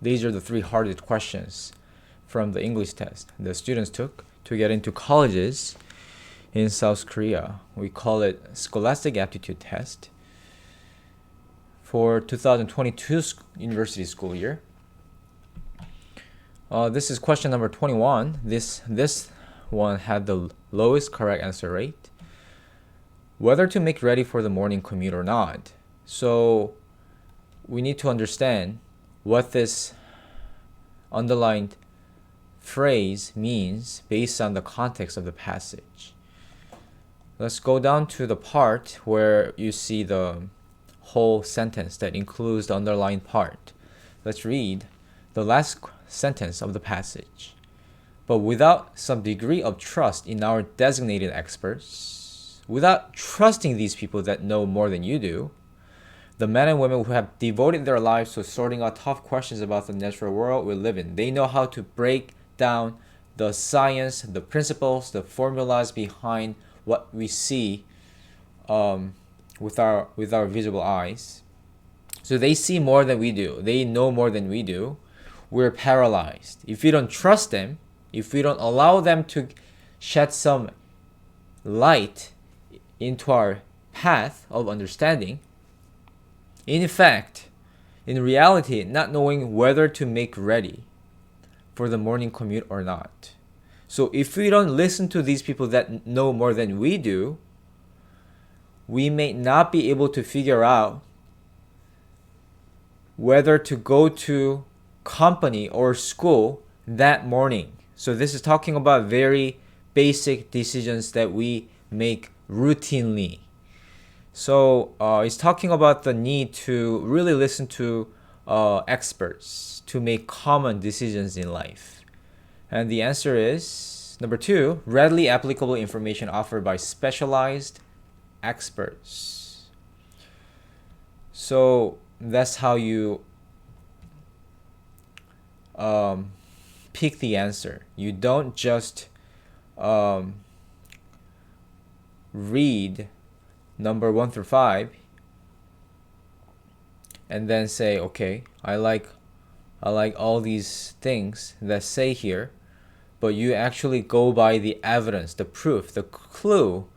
these are the 3 hardest questions from the English test the students took to get into colleges in South Korea. We call it Scholastic Aptitude Test for 2022 university school year. This is question number 21. This one had the lowest correct answer rate. Whether to make ready for the morning commute or not. So we need to understand what this underlined phrase means based on the context of the passage. Let's go down to the part where you see the whole sentence that includes the underlined part. Let's read the last sentence of the passage. But without some degree of trust in our designated experts, without trusting these people that know more than you do, the men and women who have devoted their lives to sorting out tough questions about the natural world we live in, they know how to break down the science, the principles, the formulas behind what we see with our visible eyes. So they see more than we do. They know more than we do. We're paralyzed. If we don't trust them, if we don't allow them to shed some light into our path of understanding, in fact, in reality, not knowing whether to make ready for the morning commute or not. So if we don't listen to these people that know more than we do, we may not be able to figure out whether to go to company or school that morning. So this is talking about very basic decisions that we make routinely. So it's talking about the need to really listen to experts to make common decisions in life. And the answer is number 2, readily applicable information offered by specialized experts. So that's how you pick the answer. You don't just read number 1 through 5 and then say, okay, I like all these things that say here, but you actually go by the evidence, the proof, the clue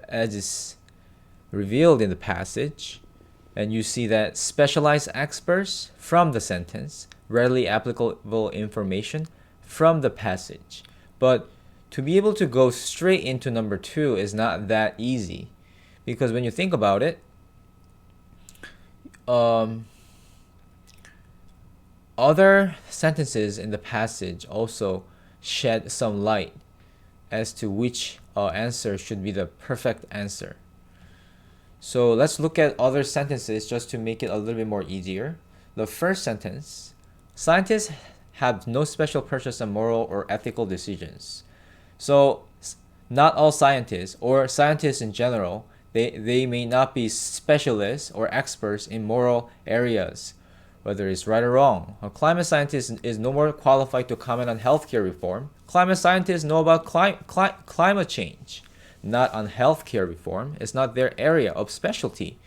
as is revealed in the passage, and you see that specialized experts from the sentence, readily applicable information from the passage. But to be able to go straight into number 2 is not that easy, because when you think about it, other sentences in the passage also shed some light as to which answer should be the perfect answer. So let's look at other sentences just to make it a little bit more easier. The first sentence, scientists have no special purpose on moral or ethical decisions. So not all scientists or scientists in general, they may not be specialists or experts in moral areas, whether it's right or wrong. A climate scientist is no more qualified to comment on healthcare reform. Climate scientists know about climate change, not on healthcare reform. It's not their area of specialty.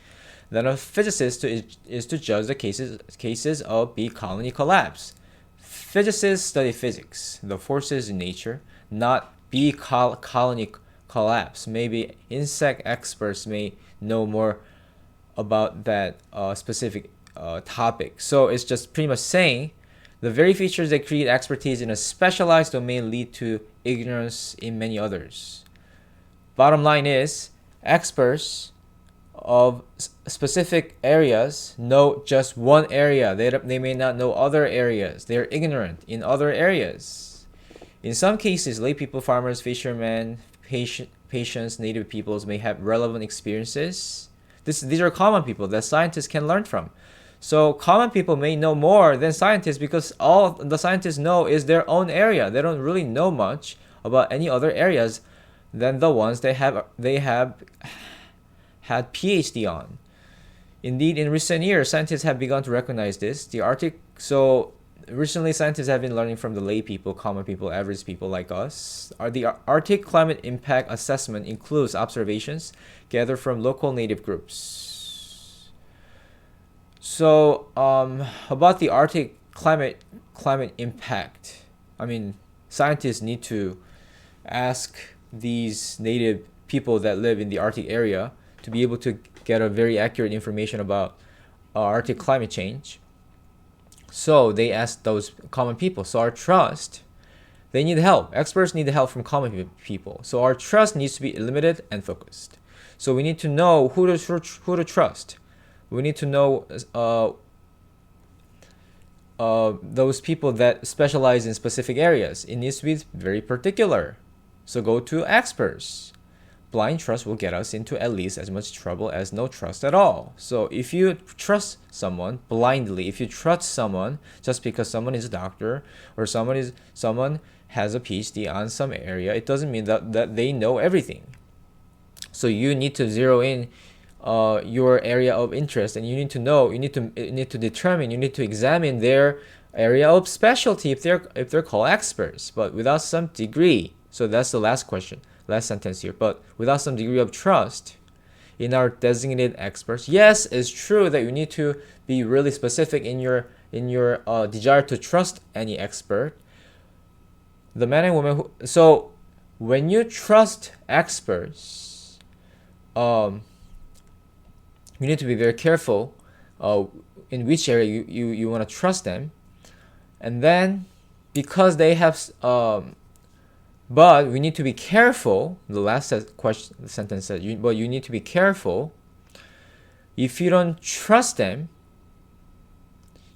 Then a physicist is to judge the cases of bee colony collapse. Physicists study physics, the forces in nature, not bee colony collapse. Maybe insect experts may know more about that specific topic. So it's just pretty much saying the very features that create expertise in a specialized domain lead to ignorance in many others. Bottom line is, experts of specific areas know just one area. They may not know other areas. They're ignorant in other areas. In some cases, lay people, farmers, fishermen, patients, native peoples may have relevant experiences. These are common people that scientists can learn from. So common people may know more than scientists because all the scientists know is their own area. They don't really know much about any other areas than the ones they have had PhD on. Indeed, in recent years, scientists have begun to recognize this. So recently, scientists have been learning from the lay people, common people, average people like us. The Arctic climate impact assessment includes observations gathered from local native groups. So about the Arctic climate impact. I mean, scientists need to ask these native people that live in the Arctic area to be able to get a very accurate information about Arctic climate change. So they ask those common people. So our trust, they need help. Experts need help from common people. So our trust needs to be limited and focused. So we need to know who to trust. We need to know those people that specialize in specific areas. It needs to be very particular. So go to experts. Blind trust will get us into at least as much trouble as no trust at all. So if you trust someone blindly, if you trust someone just because someone is a doctor or someone has a PhD on some area, it doesn't mean that they know everything. So you need to zero in your area of interest, and you need to determine, you need to examine their area of specialty if they're called experts, but without some degree. So that's the last sentence here. But without some degree of trust in our designated experts. Yes, it's true that you need to be really specific in your desire to trust any expert. The man and woman so when you trust experts, you need to be very careful in which area you want to trust them. And then because they have but we need to be careful. The last sentence says, but you need to be careful. If you don't trust them,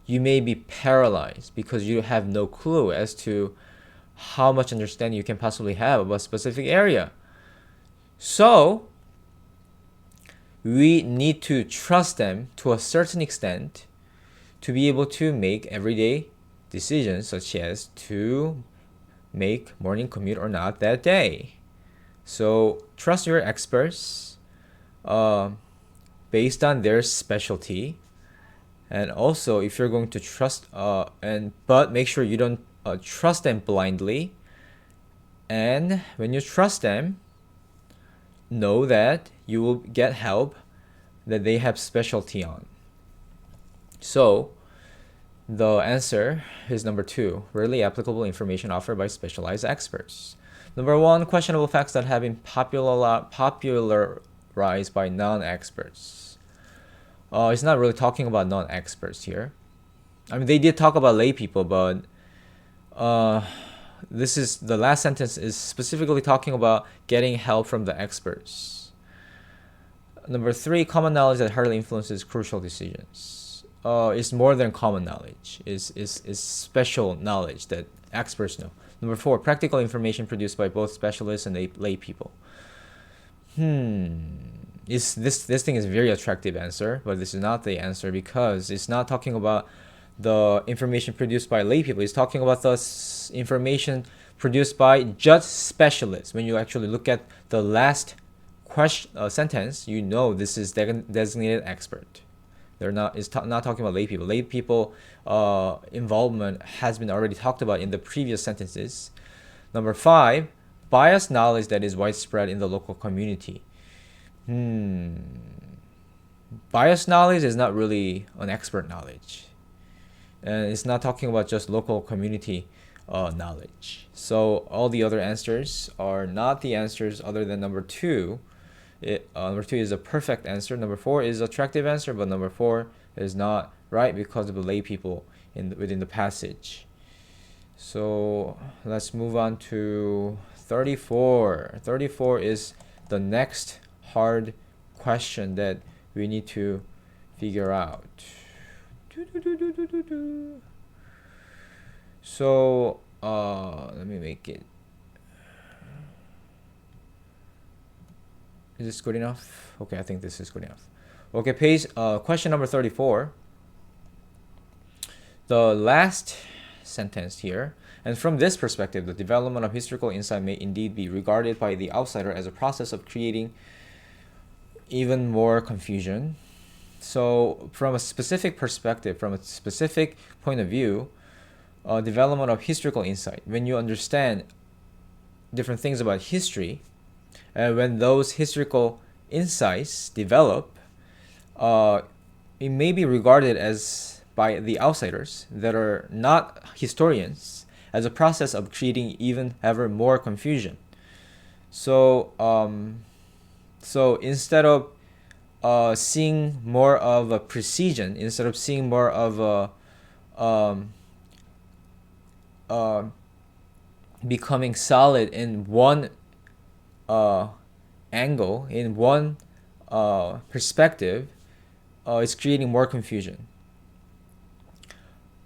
you may be paralyzed because you have no clue as to how much understanding you can possibly have about a specific area. So we need to trust them to a certain extent to be able to make everyday decisions, such as to make morning commute or not that day. So trust your experts based on their specialty. And also, if you're going to trust but make sure you don't trust them blindly. And when you trust them, know that you will get help that they have specialty on. So the answer is number 2, rarely applicable information offered by specialized experts. Number 1, questionable facts that have been popularized by non-experts. It's not really talking about non-experts here. I mean, they did talk about lay people, but this is the last sentence is specifically talking about getting help from the experts. Number 3, common knowledge that hardly influences crucial decisions. It's more than common knowledge. It's special knowledge that experts know. Number 4, practical information produced by both specialists and lay people. This thing is a very attractive answer, but this is not the answer because it's not talking about the information produced by lay people. It's talking about the information produced by just specialists. When you actually look at the last sentence, you know this is designated expert. It's not talking about lay people. Lay people involvement has been already talked about in the previous sentences. Number 5, biased knowledge that is widespread in the local community. Biased knowledge is not really an expert knowledge. And it's not talking about just local community knowledge. So all the other answers are not the answers other than number 2. Number 2 is a perfect answer. Number 4 is attractive answer, but number 4 is not right because of the lay people within the passage. So let's move on to 34. 34 is the next hard question that we need to figure out. So let me make it. Is this good enough? Okay, I think this is good enough. Okay, question number 34. The last sentence here. And from this perspective, the development of historical insight may indeed be regarded by the outsider as a process of creating even more confusion. So from a specific perspective, from a specific point of view, development of historical insight, when you understand different things about history, and when those historical insights develop, it may be regarded as by the outsiders that are not historians as a process of creating even ever more confusion. So instead of seeing more of a precision, instead of seeing more of a becoming solid in one angle, in one perspective, it's creating more confusion.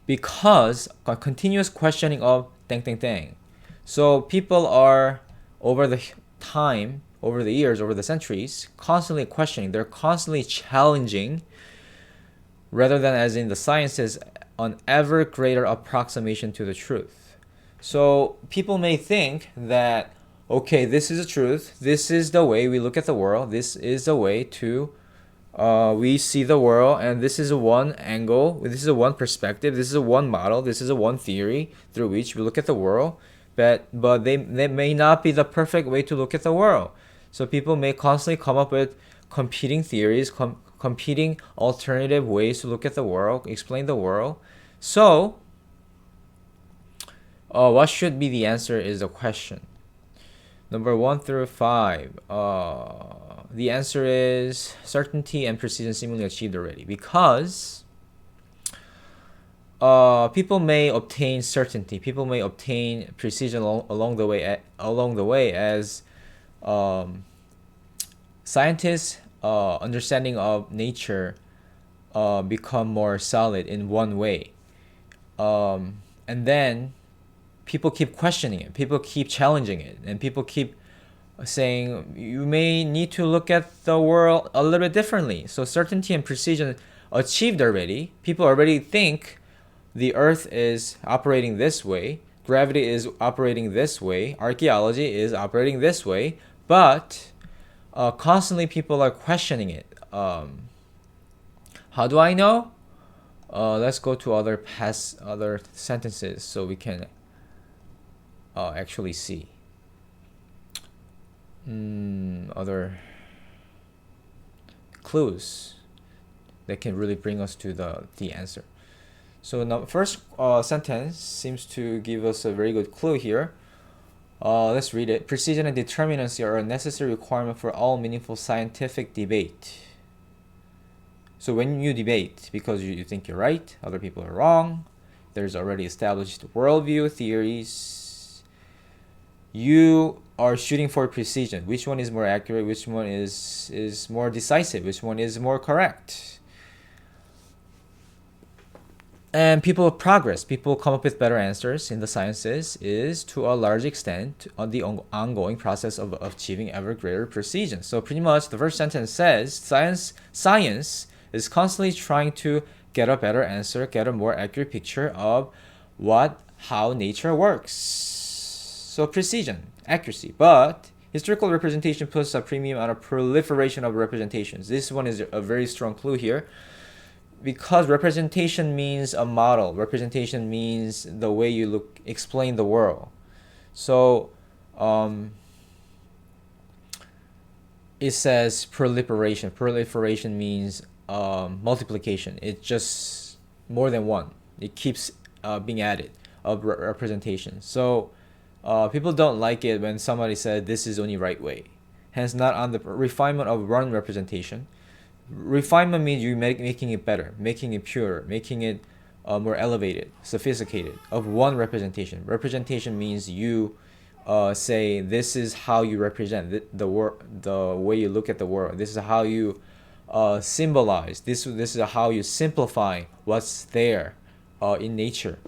Because a continuous questioning of dang dang dang. So people are over the time, over the years, over the centuries, constantly questioning. They're constantly challenging, rather than as in the sciences, an ever greater approximation to the truth. So people may think that, okay, this is the truth. This is the way we look at the world. This is the way to we see the world, and this is a one angle. This is a one perspective. This is a one model. This is a one theory through which we look at the world. But they may not be the perfect way to look at the world. So people may constantly come up with competing theories, competing alternative ways to look at the world, explain the world. So what should be the answer is the question. Number 1 through 5. The answer is certainty and precision seemingly achieved already, because people may obtain certainty, people may obtain precision along the way as scientists' understanding of nature become more solid in one way, and then people keep questioning it, people keep challenging it, and people keep saying you may need to look at the world a little bit differently. So certainty and precision achieved already. People already think the earth is operating this way, gravity is operating this way, archaeology is operating this way, but constantly people are questioning it. How do I know? Let's go to other sentences so we can actually see other clues that can really bring us to the answer. So now first sentence seems to give us a very good clue here. Let's read it. Precision and determinacy are a necessary requirement for all meaningful scientific debate. So when you debate because you think you're right, other people are wrong, there's already established worldview theories, you are shooting for precision. Which one is more accurate? Which one is more decisive? Which one is more correct? And people progress. People come up with better answers in the sciences is to a large extent on the ongoing process of achieving ever greater precision. So pretty much the first sentence says science is constantly trying to get a better answer, get a more accurate picture of how nature works. So precision, accuracy, but historical representation puts a premium on a proliferation of representations. This one is a very strong clue here, because representation means a model. Representation means the way you explain the world. So it says proliferation. Proliferation means multiplication. It's just more than one. It keeps being added of representation. So people don't like it when somebody said this is the only right way. Hence, not on the refinement of one representation. Refinement means you making it better, making it pure, making it more elevated, sophisticated of one representation. Representation means you say this is how you represent the way you look at the world. This is how you symbolize. This is how you simplify what's there in nature.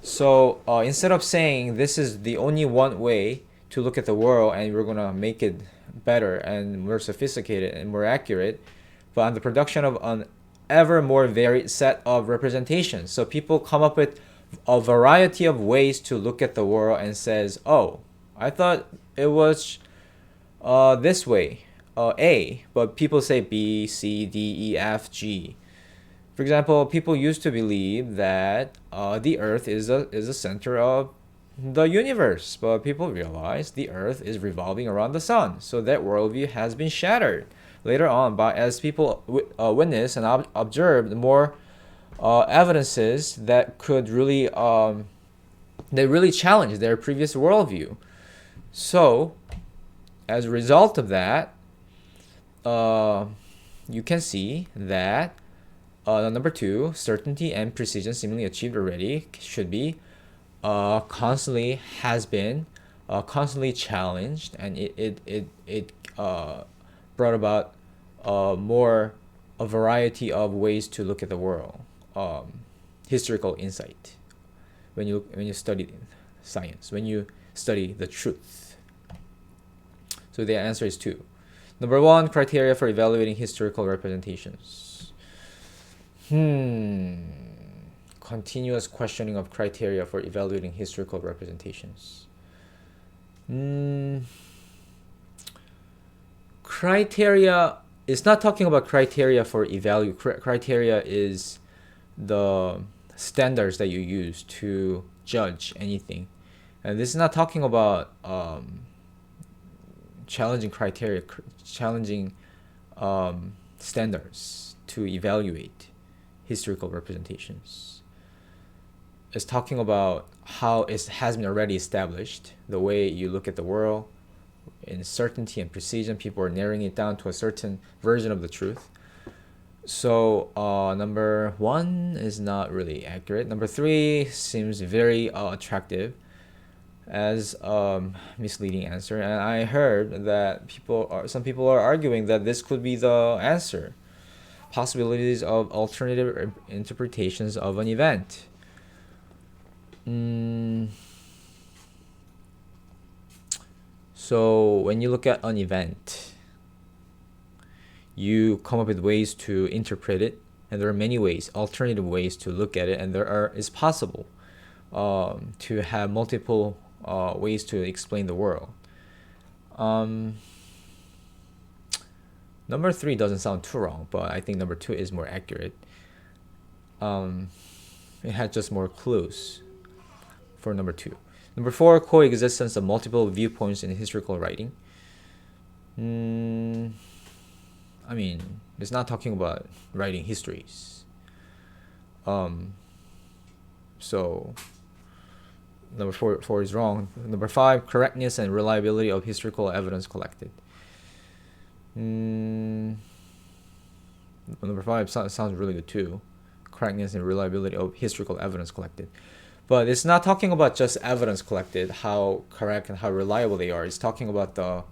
So instead of saying this is the only one way to look at the world and we're gonna make it better and more sophisticated and more accurate, but on the production of an ever more varied set of representations. So people come up with a variety of ways to look at the world and says, oh, I thought it was this way, A, but people say B, C, D, E, F, G. For example, people used to believe that the Earth is the center of the universe, but people realize the Earth is revolving around the sun. So that worldview has been shattered later on, but as people witness and observe more evidences that could really challenge their previous worldview. So, as a result of that, you can see that number 2, certainty and precision seemingly achieved already, should be constantly challenged, and it brought about a variety of ways to look at the world, historical insight, when you study science, when you study the truth. So the answer is 2. Number 1, criteria for evaluating historical representations. Continuous questioning of criteria for evaluating historical representations. Criteria is not talking about criteria for criteria is the standards that you use to judge anything, and this is not talking about challenging criteria, challenging standards to evaluate historical representations. It's talking about how it has been already established, the way you look at the world in certainty and precision. People are narrowing it down to a certain version of the truth. So number 1 is not really accurate. Number 3 seems very attractive as a misleading answer, and I heard that some people are arguing that this could be the answer. Possibilities of alternative interpretations of an event. So when you look at an event, you come up with ways to interpret it, and there are many ways, alternative ways to look at it, and it's possible to have multiple ways to explain the world. Number 3 doesn't sound too wrong, but I think number 2 is more accurate. It had just more clues for number 2. Number 4, coexistence of multiple viewpoints in historical writing. I mean, it's not talking about writing histories. So number 4 is wrong. Number 5, correctness and reliability of historical evidence collected. Number 5 sounds really good too. Correctness and reliability of historical evidence collected. But it's not talking about just evidence collected, how correct and how reliable they are. It's talking about the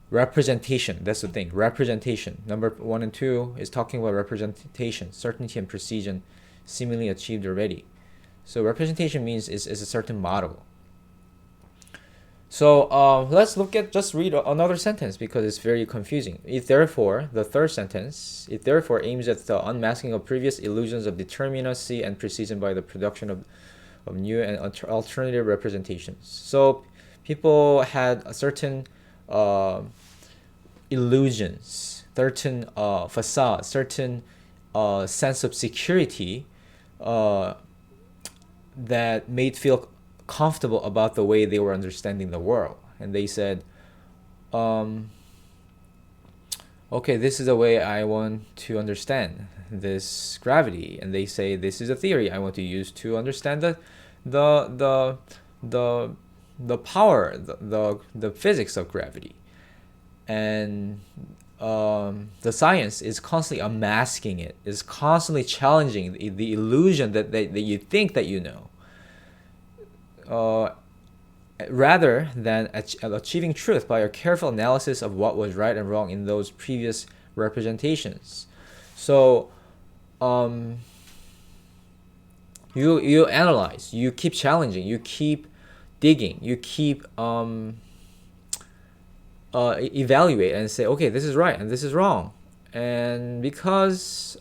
representation. That's the thing. Representation. Number 1 and 2 is talking about representation, certainty and precision seemingly achieved already. So representation means is a certain model. So let's just read another sentence because it's very confusing. The third sentence, it therefore aims at the unmasking of previous illusions of determinacy and precision by the production of new and alternative representations. So people had a certain illusions, certain facade, certain sense of security that made feel comfortable about the way they were understanding the world. And they said, okay, this is the way I want to understand this gravity. And they say, this is a theory I want to use to understand the power, the physics of gravity. And the science is constantly unmasking it, is constantly challenging the illusion that you think that you know. Rather than achieving truth by a careful analysis of what was right and wrong in those previous representations. So you analyze, you keep challenging, you keep digging, you keep evaluate and say, okay, this is right and this is wrong. And because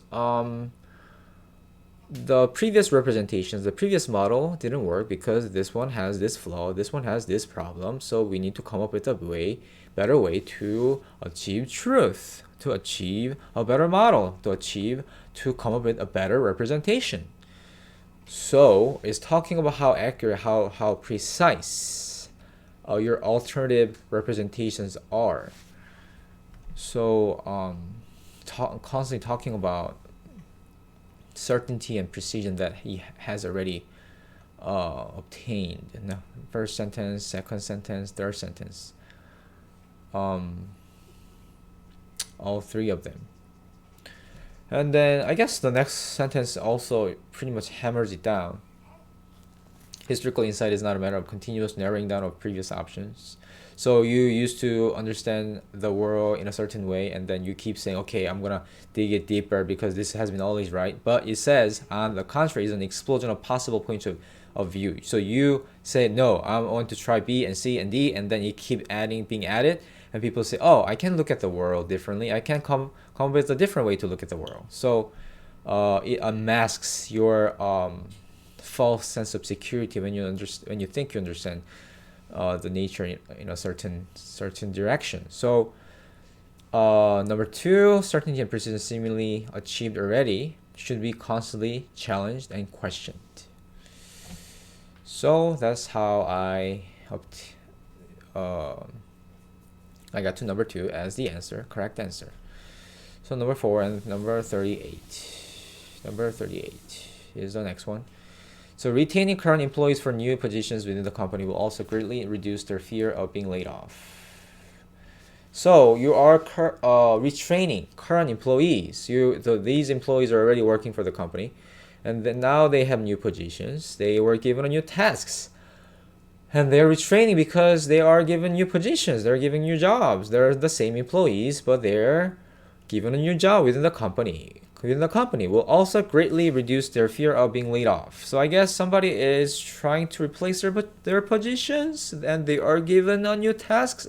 the previous representations, the previous model didn't work because this one has this flaw, this one has this problem, so we need to come up with a better way to achieve truth, to achieve a better model, to come up with a better representation. So it's talking about how accurate, how precise your alternative representations are. So constantly talking about certainty and precision that he has already obtained. Now, first sentence, second sentence, third sentence, all three of them. And then I guess the next sentence also pretty much hammers it down. Historical insight is not a matter of continuous narrowing down of previous options. So you used to understand the world in a certain way, and then you keep saying, okay, I'm gonna dig it deeper because this has been always right. But it says, on the contrary, is an explosion of possible points of view. So you say, no, I want to try B and C and D, and then you keep being added, and people say, oh, I can look at the world differently. I can come with a different way to look at the world. So it unmasks your false sense of security when you think you understand the nature in a certain direction. So number 2, certainty and precision seemingly achieved already should be constantly challenged and questioned. So that's how I got to number 2 as the answer, correct answer. So number 4 and number 38. Number 38 is the next one. So retaining current employees for new positions within the company will also greatly reduce their fear of being laid off. So you are retraining current employees. These employees are already working for the company, and then now they have new positions. They were given new tasks, and they're retraining because they are given new positions. They're given new jobs. They're the same employees, but they're given a new job within the company. Will also greatly reduce their fear of being laid off. So I guess somebody is trying to replace their positions, and they are given a new tasks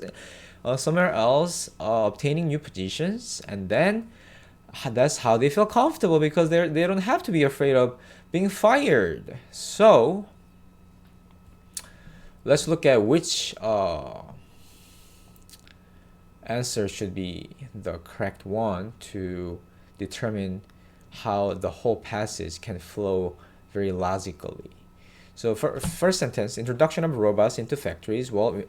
somewhere else, obtaining new positions, and then that's how they feel comfortable because they don't have to be afraid of being fired. So let's look at which answer should be the correct one to determine how the whole passage can flow very logically. So for first sentence, introduction of robots into factories while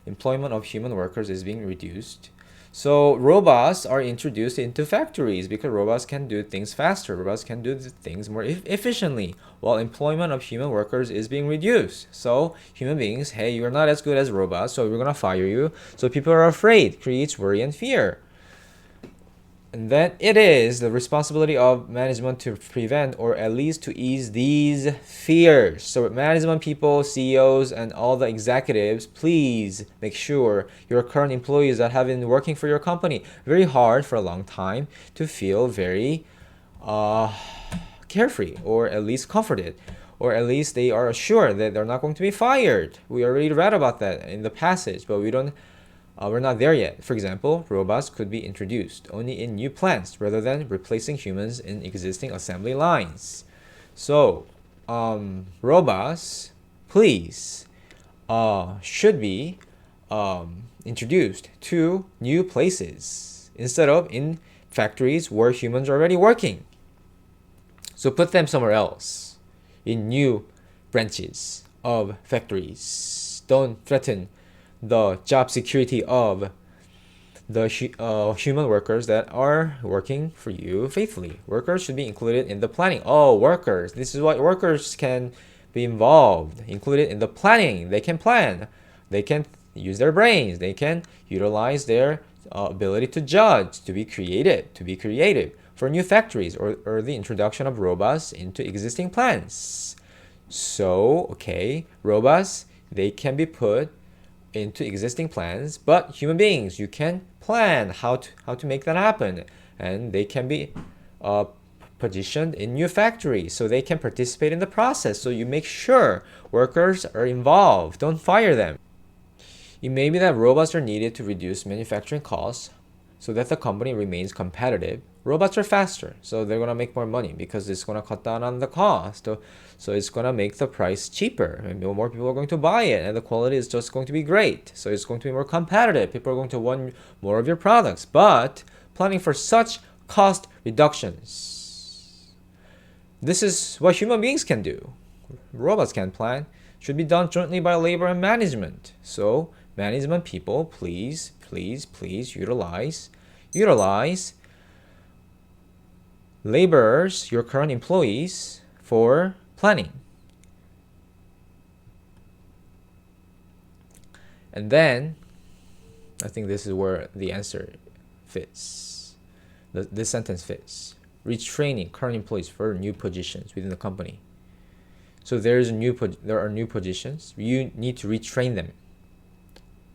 employment of human workers is being reduced. So robots are introduced into factories because robots can do things faster. Robots can do things more efficiently while employment of human workers is being reduced. So human beings, hey, you're not as good as robots, so we're going to fire you. So people are afraid, creates worry and fear. And then it is the responsibility of management to prevent or at least to ease these fears. So management people, CEOs, and all the executives, please make sure your current employees that have been working for your company very hard for a long time to feel very carefree, or at least comforted, or at least they are assured that they're not going to be fired. We already read about that in the passage, but we're not there yet. For example, robots could be introduced only in new plants rather than replacing humans in existing assembly lines. So, robots, please, should be introduced to new places instead of in factories where humans are already working. So put them somewhere else, in new branches of factories. Don't threaten the job security of the human workers that are working for you faithfully. Workers should be included in the planning. Oh, workers. This is what workers can be included in the planning. They can plan. They can use their brains. They can utilize their ability to judge, to be creative for new factories or the introduction of robots into existing plants. So, okay, robots, they can be put into existing plans, but human beings, you can plan how to make that happen, and they can be positioned in new factories so they can participate in the process. So you make sure workers are involved. Don't fire them. It may be that robots are needed to reduce manufacturing costs so that the company remains competitive. Robots are faster, so they're going to make more money because it's going to cut down on the cost. So it's going to make the price cheaper, and more people are going to buy it, and the quality is just going to be great. So it's going to be more competitive. People are going to want more of your products. But planning for such cost reductions, this is what human beings can do. Robots can't plan. Should be done jointly by labor and management. So management people, please utilize laborers, your current employees, for planning. And then, I think this is where the answer fits. This sentence fits. Retraining current employees for new positions within the company. So there are new positions. You need to retrain them.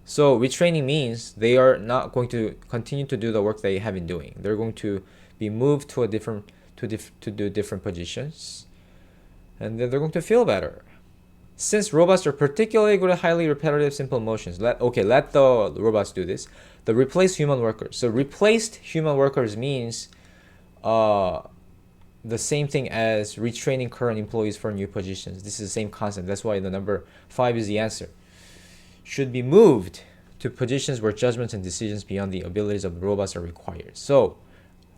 So retraining means they are not going to continue to do the work they have been doing. They're going to be moved to do different positions, and then they're going to feel better. Since robots are particularly good at highly repetitive simple motions, let the robots do this. The replace human workers. So replaced human workers means the same thing as retraining current employees for new positions. This is the same concept. That's why the number 5 is the answer. Should be moved to positions where judgments and decisions beyond the abilities of robots are required. So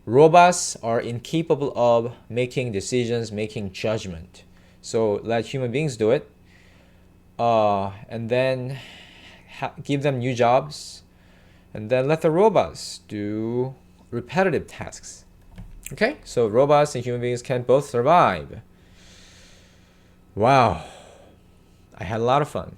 robots are incapable of making decisions, making judgment. So let human beings do it, and then give them new jobs, and then let the robots do repetitive tasks. Okay, so robots and human beings can both survive. Wow, I had a lot of fun.